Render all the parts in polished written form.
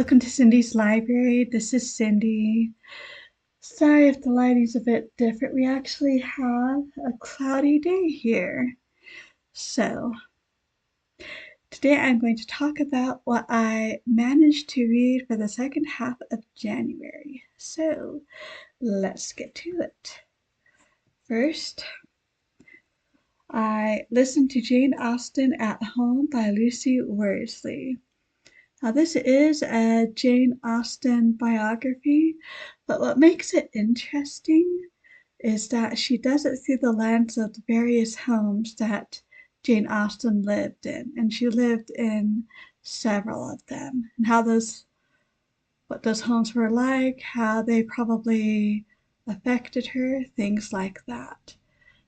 Welcome to Cindy's Library. This is Cindy. Sorry if the lighting's a bit different. We actually have a cloudy day here. So, today I'm going to talk about what I managed to read for the second half of January. So, let's get to it. First, I listened to Jane Austen at Home by Lucy Worsley. Now, this is a Jane Austen biography, but what makes it interesting is that she does it through the lens of the various homes that Jane Austen lived in, and she lived in several of them, and what those homes were like, how they probably affected her, things like that.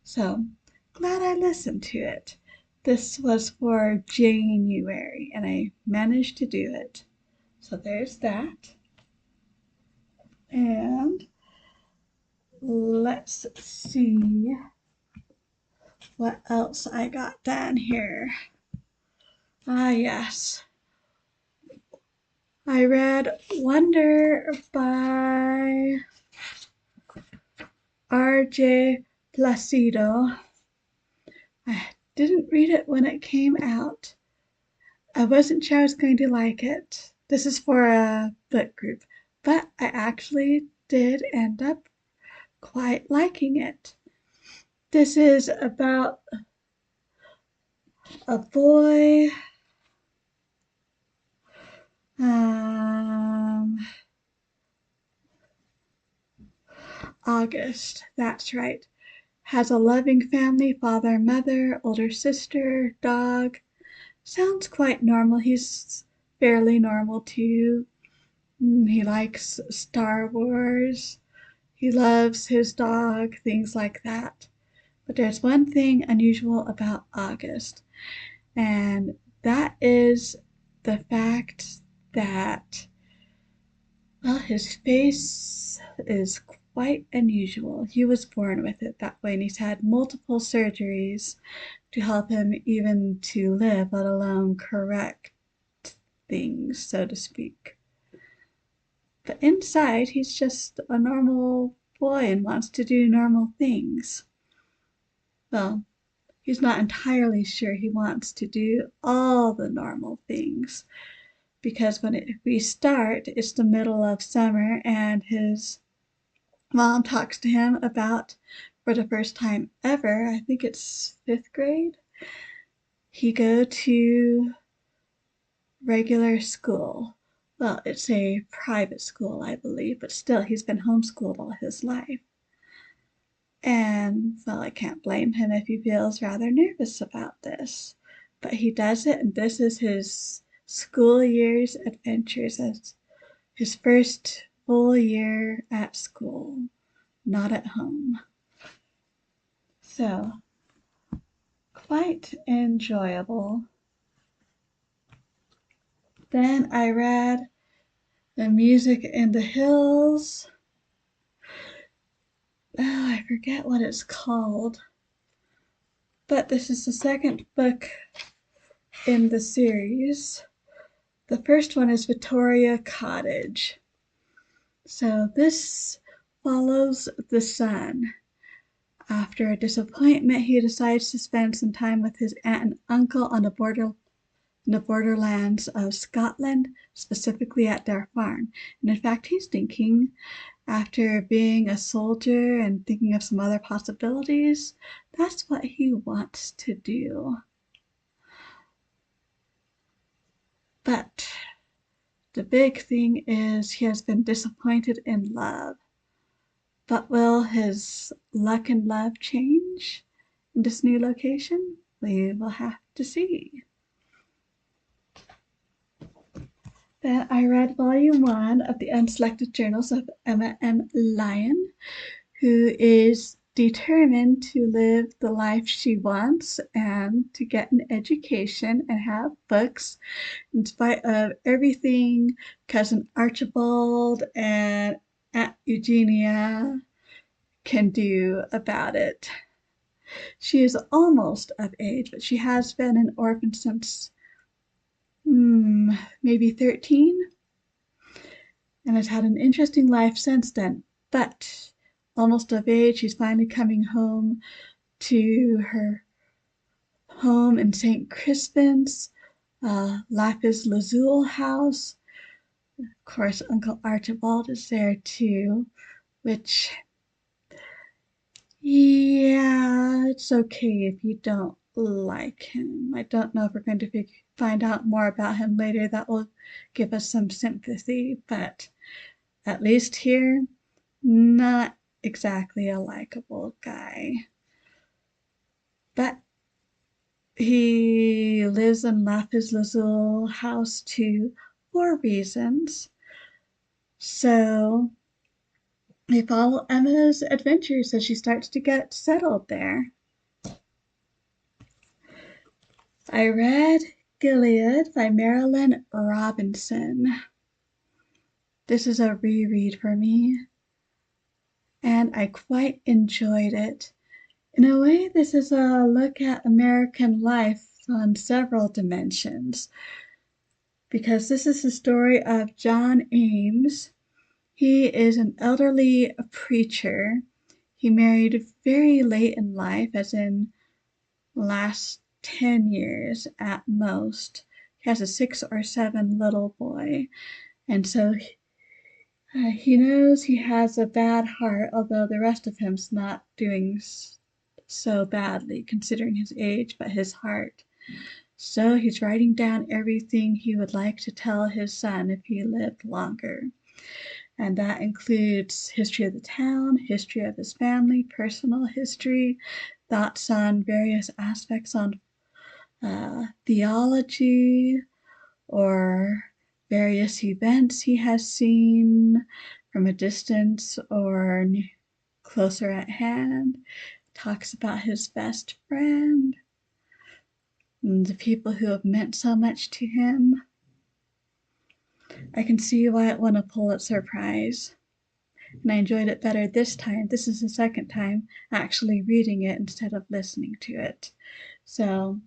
So, glad I listened to it. This was for January, and I managed to do it. So there's that. And let's see what else I got done here. Ah, yes. I read Wonder by R.J. Placido. I didn't read it when it came out. I wasn't sure I was going to like it. This is for a book group, but I actually did end up quite liking it. This is about a boy, August, that's right, has a loving family, father, mother, older sister, dog. Sounds quite normal. He's fairly normal too. He likes Star Wars. He loves his dog, things like that. But there's one thing unusual about August, and that is the fact that, well, his face is quite unusual. He was born with it that way, and he's had multiple surgeries to help him even to live, let alone correct things, so to speak. But inside, he's just a normal boy and wants to do normal things. Well, he's not entirely sure he wants to do all the normal things, because we start, it's the middle of summer, and his mom talks to him about, for the first time ever, I think it's 5th grade, he go to regular school. Well, it's a private school, I believe, but still, he's been homeschooled all his life. And, well, I can't blame him if he feels rather nervous about this. But he does it, and this is his school year's adventures as his first full year at school, not at home. So, quite enjoyable. Then I read The Music in the Hills. Oh, I forget what it's called. But this is the second book in the series. The first one is Victoria Cottage. So this follows the son. After a disappointment, he decides to spend some time with his aunt and uncle on the borderlands of Scotland, specifically at their farm. And in fact, he's thinking, after being a soldier and thinking of some other possibilities, that's what he wants to do. But the big thing is he has been disappointed in love. But will his luck and love change in this new location? We will have to see. Then I read volume 1 of the Unselected Journals of Emma M. Lyon, who is determined to live the life she wants and to get an education and have books in spite of everything Cousin Archibald and Aunt Eugenia can do about it. She is almost of age, but she has been an orphan since maybe 13. and has had an interesting life since then. But almost of age, she's finally coming home to her home in St. Crispin's, Lapis Lazuli house. Of course, Uncle Archibald is there too, which, yeah, it's okay if you don't like him. I don't know if we're going to find out more about him later that will give us some sympathy, but at least here, not exactly a likable guy. But he lives in Lapis Lazuli house too for reasons. So they follow Emma's adventures as she starts to get settled there. I read Gilead by Marilynne Robinson. This is a reread for me, and I quite enjoyed it. In a way, this is a look at American life on several dimensions, because this is the story of John Ames. He is an elderly preacher. He married very late in life, as in last 10 years at most. He has a 6 or 7 little boy, and so he knows he has a bad heart, although the rest of him's not doing so badly considering his age, but his heart. So he's writing down everything he would like to tell his son if he lived longer. And that includes history of the town, history of his family, personal history, thoughts on various aspects on theology, or various events he has seen from a distance or closer at hand. Talks about his best friend and the people who have meant so much to him. I can see why it won a Pulitzer Prize. And I enjoyed it better this time. This is the second time actually reading it instead of listening to it. So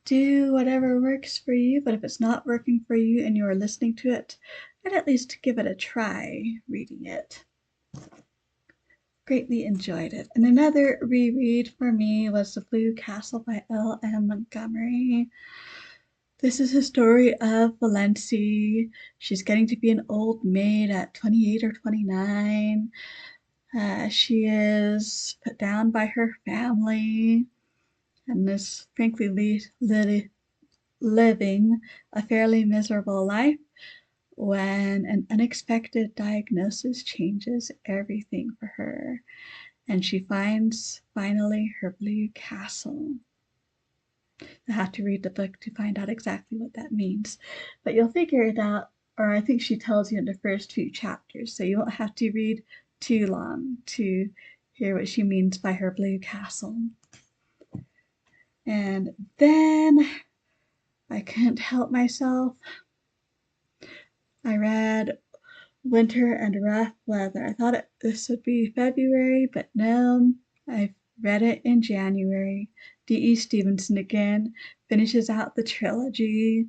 do whatever works for you, but if it's not working for you and you're listening to it, I'd at least give it a try reading it. Greatly enjoyed it. And another reread for me was The Blue Castle by L.M. Montgomery. This is a story of Valency. She's getting to be an old maid at 28 or 29. She is put down by her family and is frankly living a fairly miserable life when an unexpected diagnosis changes everything for her, and she finds finally her blue castle. I have to read the book to find out exactly what that means, but you'll figure it out, or I think she tells you in the first few chapters, so you won't have to read too long to hear what she means by her blue castle. And then I couldn't help myself. I read Winter and Rough Weather. I thought this would be February, but no, I read it in January. D.E. Stevenson again finishes out the trilogy,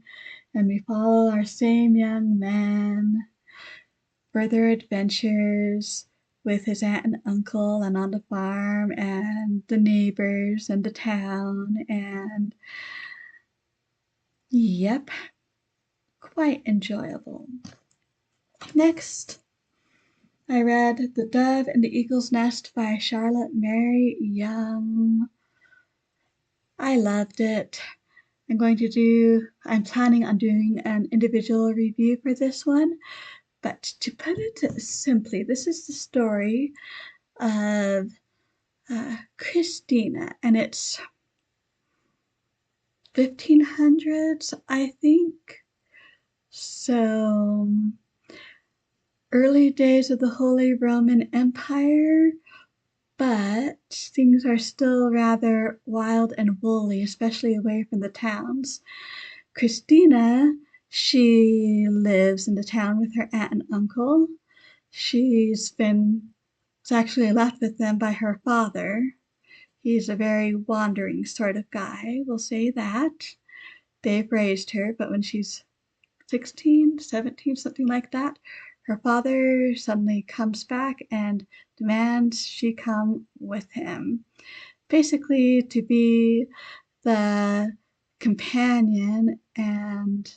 and we follow our same young man, further adventures with his aunt and uncle and on the farm and the neighbors and the town, and yep, quite enjoyable. Next, I read The Dove and the Eagle's Nest by Charlotte Mary Yongue. I loved it. I'm planning on doing an individual review for this one, but to put it simply, this is the story of Christina, and it's 1500s, I think. So early days of the Holy Roman Empire, but things are still rather wild and woolly, especially away from the towns. Christina, she lives in the town with her aunt and uncle. Was actually left with them by her father. He's a very wandering sort of guy, we'll say that. They've raised her, but when she's 16, 17, something like that. Her father suddenly comes back and demands she come with him, basically to be the companion and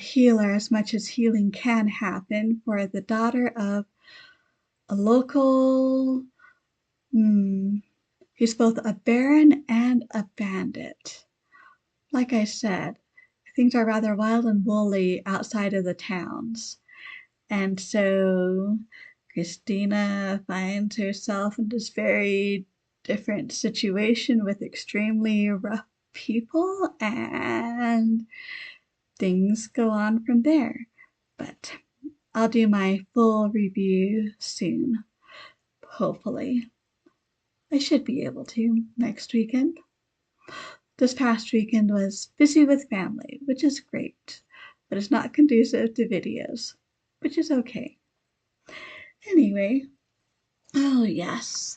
healer, as much as healing can happen, for the daughter of a local, he's both a baron and a bandit. Like I said, things are rather wild and woolly outside of the towns. And so Christina finds herself in this very different situation with extremely rough people, and things go on from there. But I'll do my full review soon, hopefully. I should be able to next weekend. This past weekend was busy with family, which is great, but it's not conducive to videos, which is okay. Anyway, oh yes,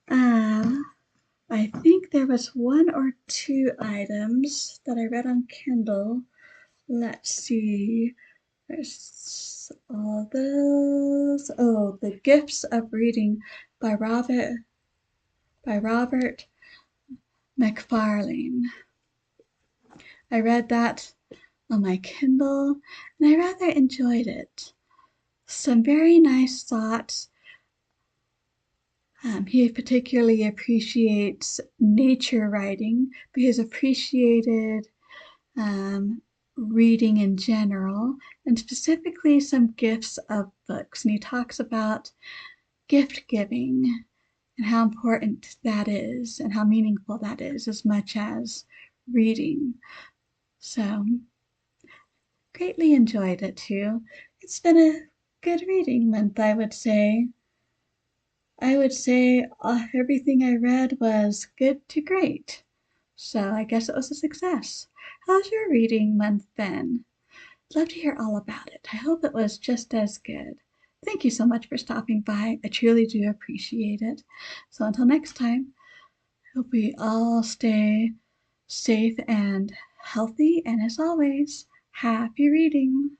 I think there was one or two items that I read on Kindle. Let's see. There's all those. Oh, The Gifts of Reading by Robert Macfarlane. I read that on my Kindle and I rather enjoyed it. Some very nice thoughts. He particularly appreciates nature writing, but he's appreciated reading in general, and specifically some gifts of books. And he talks about gift giving and how important that is and how meaningful that is, as much as reading. So, greatly enjoyed it too. It's been a good reading month, I would say. Everything I read was good to great. So I guess it was a success. How's your reading month been? I'd love to hear all about it. I hope it was just as good. Thank you so much for stopping by. I truly do appreciate it. So until next time, I hope we all stay safe and healthy. And as always, happy reading.